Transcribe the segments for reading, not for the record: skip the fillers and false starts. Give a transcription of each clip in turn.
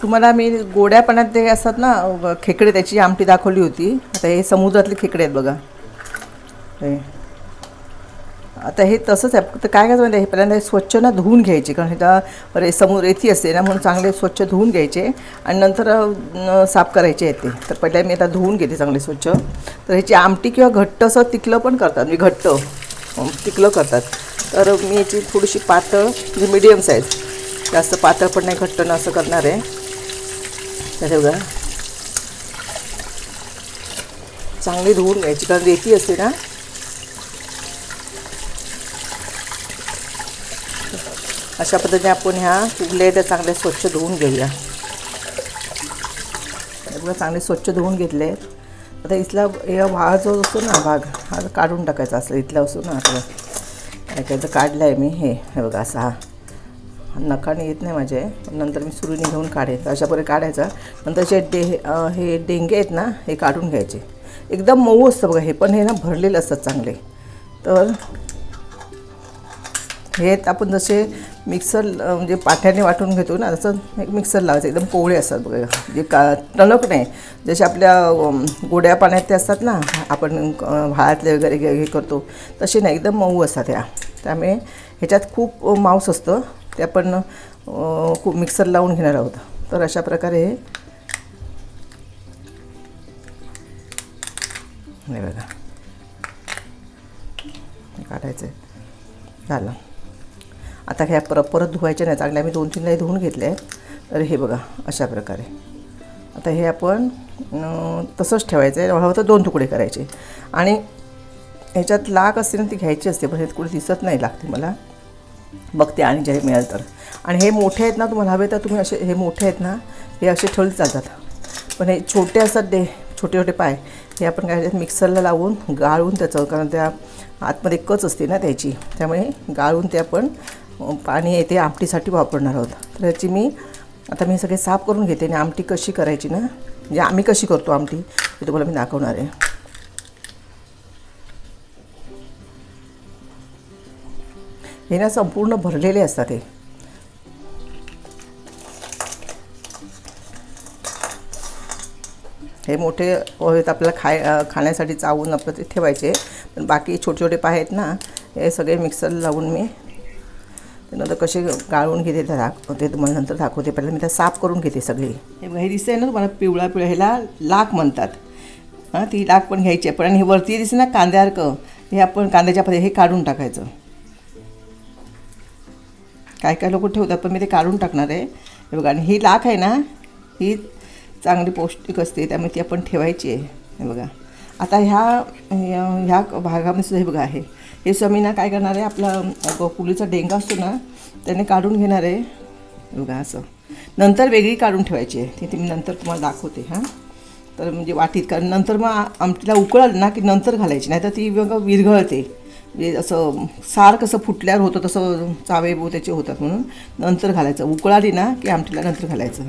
तुम्हाला मी गोड्या पाण्यात ते असतात ना खेकडे, त्याची आमटी दाखवली होती. आता हे समुद्रातले खेकडे आहेत बघा. हे आता हे तसंच आहे. तर काय करायचं हे पहिल्यांदा स्वच्छ ना धुवून घ्यायचे, कारण ह्याचा रेती असते ना, म्हणून चांगले स्वच्छ धुवून घ्यायचे आणि नंतर साफ करायचे येते. तर पहिल्या मी आता धुवून घेते चांगले स्वच्छ. तर ह्याची आमटी किंवा घट्ट असं तिकलं पण करतात, मी घट्ट तिकलं करतात. तर मी याची थोडीशी पातळ म्हणजे मीडियम साईज, जास्त पातळ पण नाही घट्ट ना असं करणार आहे. त्याच्या बघा चांगली धुवून घ्यायची, कारण रेती असते ना. अशा पद्धतीने आपण ह्या उरल्या त्या चांगल्या स्वच्छ धुवून घेऊया. बघा चांगले स्वच्छ धुवून घेतले. आता इथला या भाग जो असतो ना, भाग हा काढून टाकायचा असं इथला असतो ना आपलं. काय तर काढला आहे मी. हे बघा असा हा नखाने येत नाही माझे, नंतर मी सुरीने घेऊन काढेल. अशा प्रकारे काढायचा. नंतर हे डेंगे आहेत ना, हे काढून घ्यायचे. एकदम मऊ असतं बघा हे, पण हे ना भरलेले असतात चांगले. तर हे आपण जसे मिक्सर म्हणजे पाट्याने वाटून घेतो ना, तसं एक मिक्सर लावायचं. एकदम कोवळे असतात बघा, जे टणक नाही. जसे आपल्या गोड्या पाण्यात ते असतात ना, आपण भातातले वगैरे हे करतो तसे नाही, एकदम मऊ असतात ह्या. त्यामुळे ह्याच्यात खूप मांस असतं, ते आपण खूप मिक्सर लावून घेणार आहोत. तर अशा प्रकारे हे बघा काढायचं झालं. आता ह्या परत धुवायच्या नाही, चांगल्या मी 2-3 धुवून घेतले आहेत. तर हे बघा अशा प्रकारे. आता हे आपण तसंच ठेवायचं आहे. हवं तर 2 तुकडे करायचे. आणि ह्याच्यात लाग असते ना, ती घ्यायची असते, पण हे कुठे दिसत नाही लागते मला, बघते आणि जे मिळेल तर. आणि हे मोठे आहेत ना, तुम्हाला हवे तर तुम्ही असे, हे मोठे आहेत ना, हे असे ठेवले जातात. पण हे छोटे असतात ते छोटे छोटे पाय, हे आपण काय मिक्सरला लावून गाळून त्याचं, कारण त्या आतमध्ये कच असते ना त्याची, त्यामुळे गाळून ते आपण पाणी येते आमटीसाठी वापरणार आहोत. तर याची मी सगळे साफ करून घेते आणि आमटी कशी करायची ना, म्हणजे आम्ही कशी करतो आमटी ते तुम्हाला मी दाखवणार आहे. हे ना संपूर्ण भरलेले असतात. हे मोठे आहेत आपल्याला खाण्यासाठी चावून आपलं ते ठेवायचे. पण बाकी छोटे छोटे पाय आहेत ना, हे सगळे मिक्सरला लावून मी नंतर कसे गाळून घेते ते तुम्हाला नंतर दाखवते. पहिला मी त्या साफ करून घेते सगळी. हे दिसतंय ना तुम्हाला पिवळा ह्याला लाख म्हणतात. हां, ती लाख पण घ्यायची आहे. पण आणि हे वरती दिसते ना कांद्यासारखं, हे आपण कांद्याच्या मध्ये हे काढून टाकायचं. काय काय लोक ठेवतात, पण मी ते काढून टाकणार आहे. हे बघा, आणि ही लाख आहे ना, ही चांगली पौष्टिक असते, त्यामुळे ती आपण ठेवायची आहे. हे बघा आता ह्या भागामध्ये सुद्धा हे बघा आहे, हे सुद्धा मी ना काय करणार आहे, आपला पुलीचा डेंगा असतो ना त्याने काढून घेणार आहे. बघा असं नंतर वेगळी काढून ठेवायची आहे, ती मी नंतर तुम्हाला दाखवते. हां, तर म्हणजे वाटीत, कारण नंतर मग आमटीला उकळलं ना की नंतर घालायची, नाही तर ती बघा विरघळते. म्हणजे असं सार कसं फुटल्यावर होतं तसं चावे त्याचे होतात, म्हणून नंतर घालायचं. उकळाली ना की आमटीला नंतर घालायचं.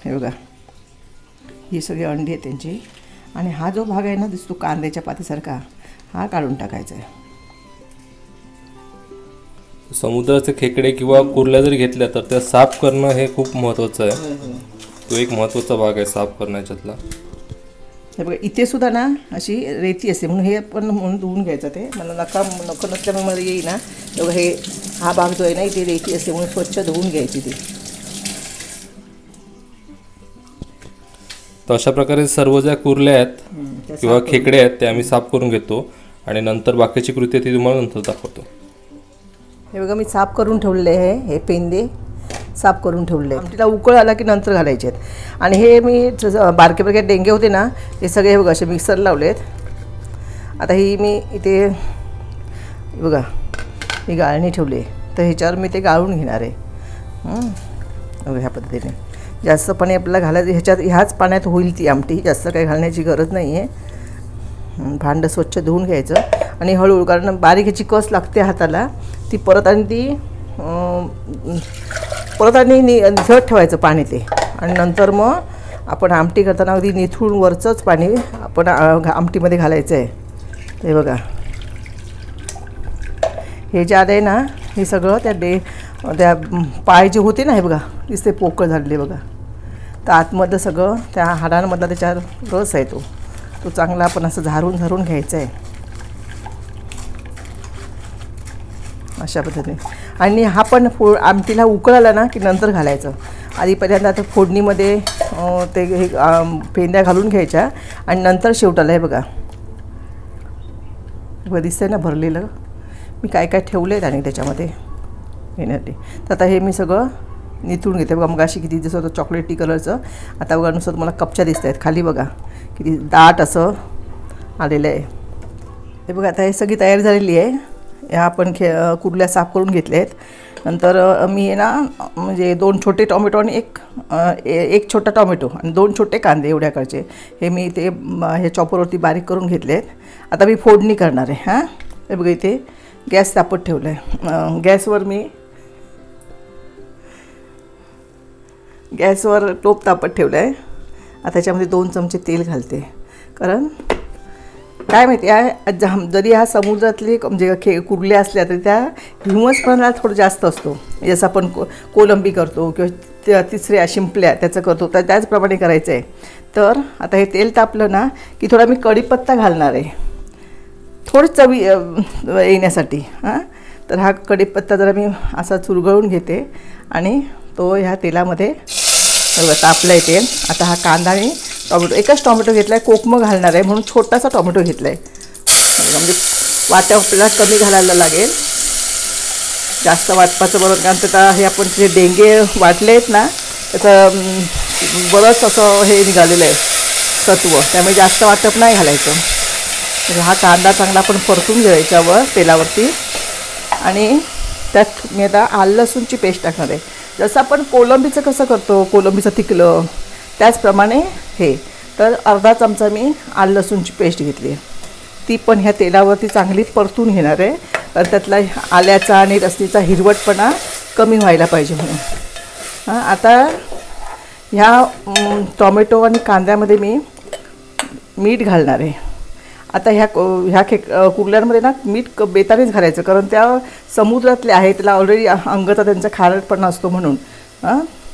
हे बघा ही सगळी अंडी आहेत त्यांची. आणि हा जो भाग आहे ना दिसतो कांद्याच्या पातीसारखा, हा काढून टाकायचा आहे. समुद्राचे खेकडे किंवा कुर्ल्या जरी घेतल्या तर त्या साफ करणं हे खूप महत्त्वाचं आहे. तो एक महत्त्वाचा भाग आहे साफ करण्याच्यातला. हे बघा इथे सुद्धा ना अशी रेती असते, म्हणून हे पण म्हणून धुवून घ्यायचं. ते मला नख नसल्यामुळे मला येई ना, तेव्हा हा भाग जो आहे ना इथे रेती असते, म्हणून स्वच्छ धुवून घ्यायची ती. तर अशा प्रकारे सर्व ज्या कुर्ल्या आहेत किंवा खेकडे आहेत ते आम्ही साफ करून घेतो आणि नंतर बाकीची कृती ती तुम्हाला नंतर दाखवतो. हे बघा मी साफ करून ठेवलेले आहे, हे पेंदे साफ करून ठेवले. आमटीला उकळ आला की नंतर घालायचे आहेत. आणि हे मी बारके बारके डेंगे होते ना, हे सगळे हे बघा असे मिक्सर लावलेत. आता ही मी इथे बघा ही गाळणी ठेवली, तर ह्याच्यावर मी ते गाळून घेणार आहे. ह्या पद्धतीने जास्त पाणी आपल्याला घालायचं, ह्याच पाण्यात होईल ती आमटी, जास्त काही घालण्याची गरज नाही आहे. भांडं स्वच्छ धुवून घ्यायचं आणि हळूहळू, कारण बारीक ह्याची कस लागते हाताला, ती परत आणि निथळत ठेवायचं पाणी ते. आणि नंतर मग आपण आमटी करताना अगदी निथळून वरचंच पाणी आपण आमटीमध्ये घालायचं आहे. हे बघा हे ज्यादा आहे ना, हे सगळं त्या त्या पाय जे होते ना हे बघा दिसते पोकळ झालेले बघा, तर आतमधलं सगळं त्या हाडांमधला त्याच्यावर रस आहे तो चांगला आपण असं झारून घ्यायचा आहे अशा पद्धतीने. आणि हा पण आमटीला उकळाला ना की नंतर घालायचं. आधी पहिल्यांदा आता फोडणीमध्ये ते हे पेंद्या घालून घ्यायच्या आणि नंतर शेवटाला हे बघा दिसतंय ना भरलेलं मी काय काय ठेवलं आहे आणि त्याच्यामध्ये येण्यासाठी. तर आता हे मी सगळं निथळून घेते बघा. मग अशी किती दिसत होतं चॉकलेटी कलरचं, आता बघा नुसतं तुम्हाला कपच्या दिसत आहेत खाली बघा किती दाट असं आलेलं आहे. हे बघा आता हे सगळी तयारी झालेली आहे. ह्या आपण कुर्ल्या साफ करून घेतल्या आहेत. नंतर मी ना म्हणजे 2 छोटे टोमॅटो आणि एक छोटा टोमॅटो आणि 2 छोटे कांदे एवढ्याकडचे हे मी ते हे चॉपरवरती बारीक करून घेतले आहेत. आता मी फोडणी करणार आहे. हां हे बघा इथे गॅस तापत ठेवलं आहे. गॅसवर टोप तापत ठेवलं आहे. आता त्याच्यामध्ये 2 चमचे तेल घालते. कारण काय माहिती आहे जरी ह्या समुद्रातले म्हणजे कुर्ल्या असल्या तरी त्या ह्युमसपणा थोडं जास्त असतो. जसं आपण कोलंबी करतो किंवा तिसऱ्या शिंपल्या त्याचं करतो तर त्याचप्रमाणे करायचं आहे. तर आता हे तेल तापलं ना की थोडा मी कढीपत्ता घालणार आहे थोडी चवी येण्यासाठी. हां तर हा कढीपत्ता जरा मी असा चुरगळून घेते आणि तो ह्या तेलामध्ये तापला आहे तेल. आता हा कांदा आणि टोमॅटो एकच टोमॅटो घेतला आहे, कोकमं घालणार आहे म्हणून छोटासा टोमॅटो घेतला आहे. म्हणजे वाटप आपल्याला कमी घालायला लागेल, जास्त वाटपाचं बरोबर. कारण त्याचा हे आपण जे डेंगे वाटले आहेत ना त्याचं बरंच असं हे निघालेलं आहे तत्व, त्यामुळे जास्त वाटप नाही घालायचं. म्हणजे हा कांदा चांगला आपण परतून घ्यायच्यावर तेलावरती आणि त्यात मी आता आलं लसूणची पेस्ट टाकणार आहे. जसं आपण कोलंबीचं कसं करतो, कोलंबीचं तिखलं त्याचप्रमाणे हे. तर अर्धा चमचा मी आलं लसूणची पेस्ट घेतली आहे. ती पण ह्या तेलावरती चांगली परतून घेणार आहे. तर त्यातला आल्याचा आणि लसणीचा हिरवटपणा कमी व्हायला पाहिजे म्हणून. हां आता ह्या टोमॅटो आणि कांद्यामध्ये मी मीठ घालणार आहे. आता ह्या कुर्ल्यांमध्ये ना मीठ बेतानेच घालायचं कारण त्या समुद्रातले आहे त्याला ऑलरेडी अंगाचा त्यांचा खारटपणा असतो म्हणून.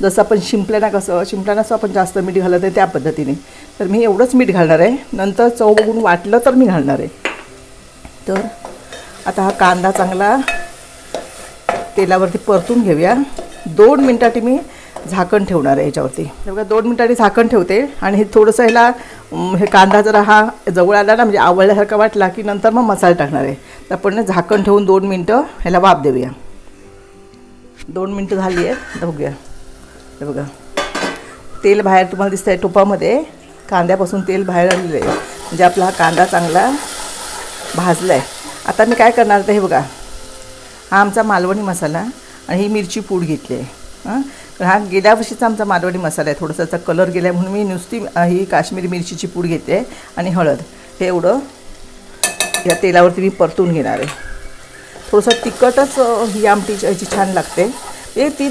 जसं आपण शिंपल्यानं असं आपण जास्त मीठ घालत आहे त्या पद्धतीने. तर मी एवढंच मीठ घालणार आहे. नंतर चव बघून वाटलं तर मी घालणार आहे. तर आता हा कांदा चांगला तेलावरती परतून घेऊया. 2 मिनिटांनी मी झाकण ठेवणार आहे ह्याच्यावरती. बघा 2 मिनिटांनी झाकण ठेवते आणि हे थोडंसं ह्याला हे कांदा जरा हा जवळ आला ना म्हणजे आवळल्यासारखा वाटला की नंतर मग मसाला टाकणार आहे. तर आपण झाकण ठेवून 2 मिनटं ह्याला वाफ देऊया. 2 मिनटं झाली आहेत. आता बघूया. हे बघा तेल बाहेर तुम्हाला दिसतं आहे टोपामध्ये कांद्यापासून तेल बाहेर आलेलं आहे म्हणजे आपला हा कांदा चांगला भाजला आहे. आता मी काय करणार तर हे बघा हा आमचा मालवणी मसाला आणि ही मिरची पूड घेतली आहे. तर हा गेल्या वर्षीचा आमचा मालवणी मसाला आहे. थोडासा त्याचा कलर गेला म्हणून मी नुसती ही काश्मीरी मिरचीची पूड घेते आणि हळद हे एवढं या तेलावरती मी परतून घेणार आहे. थोडंसं तिखटच ही आमटी याची छान लागते. हे ती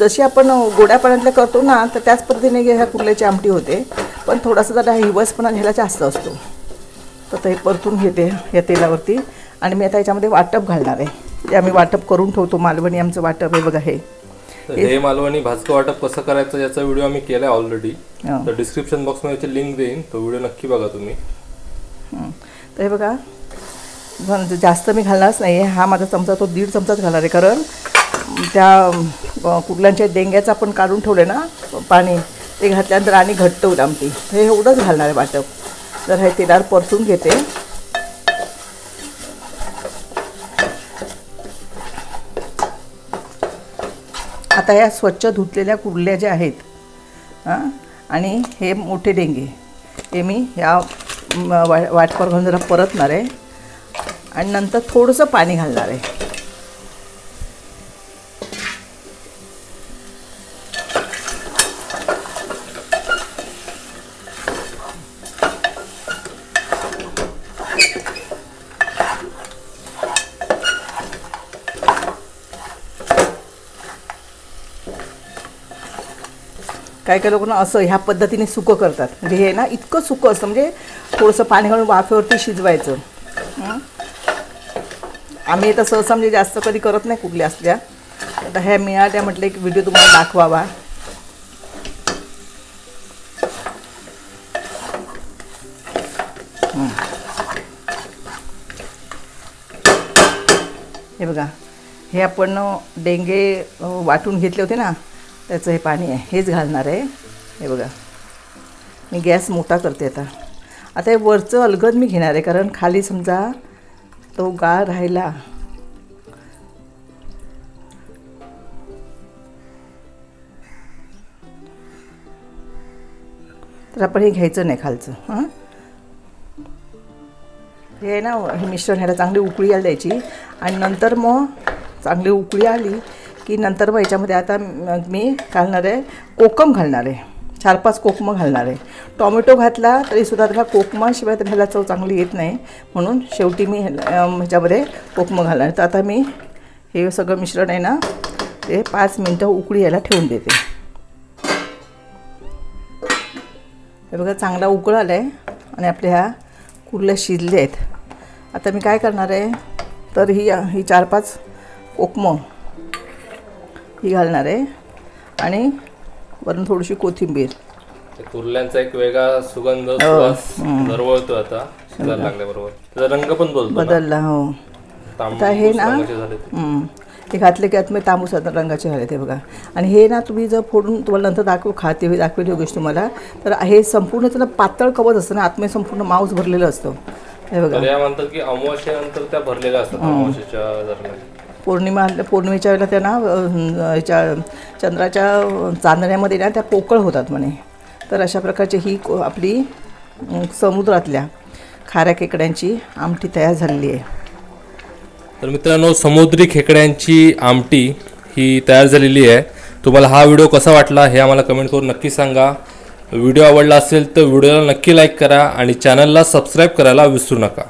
जशी आपण गोड्या पाण्यातल्या करतो ना तर त्याच पद्धतीने ह्या कुर्ल्याची आमटी होते पण थोडासा जरा हिवसपणा ह्याला जास्त असतो. तर हे परतून घेते या तेलावरती आणि मी आता याच्यामध्ये वाटप घालणार आहे. ते आम्ही वाटप करून ठेवतो मालवणी आमचं वाटप आहे बघा हे. हे मालवणी भाजकं वाटप कसं करायचं याचा व्हिडिओ आम्ही केला आहे ऑलरेडी. तर डिस्क्रिप्शन बॉक्समध्ये याची लिंक देईन, तो व्हिडिओ नक्की बघा तुम्ही. तर हे बघा जास्त मी घालणारच नाही आहे. हा माझा चमचा तो 1.5 चमचाच घालणार आहे कारण त्या कुर्ल्यांच्या डेंग्याचं आपण काढून ठेवलं ना पाणी ते घातल्यानंतर आणि घट्ट होईल आमटी. हे एवढंच घालणार आहे वाटप. तर हे तेलावर परतून घेते. आता या स्वच्छ धुतलेल्या कुर्ल्या ज्या आहेत आणि हे मोठे डेंगे हे मी ह्या वाटपावर घालून जरा परतणार आहे आणि नंतर थोडंसं पाणी घालणार आहे. काय काय लोकांना असं ह्या पद्धतीने सुकं करतात. म्हणजे हे ना इतकं सुकं असतं म्हणजे थोडंसं पाणी घालून वाफेवरती शिजवायचं. आम्ही तर सहसा म्हणजे जास्त कधी करत नाही कुर्ल्या असल्या आता ह्या मिळाल्या म्हटलं एक व्हिडिओ तुम्हाला दाखवावा. हे बघा, हे आपण डेंगे वाटून घेतले होते ना, त्याचं हे पाणी आहे, हेच घालणार आहे. हे बघा, मी गॅस मोठा करते आता. आता हे वरचं अलगद मी घेणार आहे, कारण खाली समजा तो गाळ राहिला तर आपण हे घ्यायचं नाही खालचं. हां, हे आहे ना, हे मिश्रण ह्याला चांगली उकळी यायला द्यायची. आणि नंतर मग चांगली उकळी आली की नंतर मग ह्याच्यामध्ये आता मी घालणार आहे कोकम घालणार आहे. 4-5 कोकमं घालणार आहे. टॉमॅटो घातला तरीसुद्धा त्याला कोकमाशिवाय तर ह्याला चव चांगली येत नाही, म्हणून शेवटी मी ह्याच्यामध्ये कोकमं घालणार आहे. तर आता मी हे सगळं मिश्रण आहे ना, ते 5 मिनटं उकळी यायला ठेवून देते. हे बघा, चांगला उकळ आला आहे आणि आपल्या ह्या कुर्ल्या शिजल्या आहेत. आता मी काय करणार आहे, तर ही 4-5 कोकमं ही घालणार आहे आणि वरून थोडीशी कोथिंबीर. कुर्ल्यांचा एक वेगळा सुगंध दरवळतो आता शिजायला लागल्याबरोबर. त्याचा रंग पण बदलला. हो, आता हे ना हे घातले की आतमध्ये तांबूस रंगाचे झाले ते बघा. आणि हे ना तुम्ही जर फोडून तुम्हाला नंतर दाखवेल योगेश तुम्हाला, तर हे संपूर्ण त्याला पातळ कवच असतं ना, आतमध्ये संपूर्ण मांस भरलेलं असतं. हे बघा, म्हणतात की अमावस्येनंतर त्या भरलेल्या असतात. अमावस्येच्या दरम्यान पौर्णिमेच्या वेळेला त्या ना ह्याच्या चंद्राच्या चांदण्यामध्ये ना त्या पोकळ होतात म्हणे. तर अशा प्रकारची ही आपली समुद्रातल्या खाऱ्या खेकड्यांची आमटी तयार झालेली आहे. तर मित्रांनो, समुद्री खेकड्यांची आमटी ही तयार झालेली आहे. तुम्हाला हा व्हिडिओ कसा वाटला हे आम्हाला कमेंट करून नक्की सांगा. व्हिडिओ आवडला असेल तर व्हिडिओला नक्की लाईक करा आणि चॅनलला सबस्क्राईब करायला विसरू नका.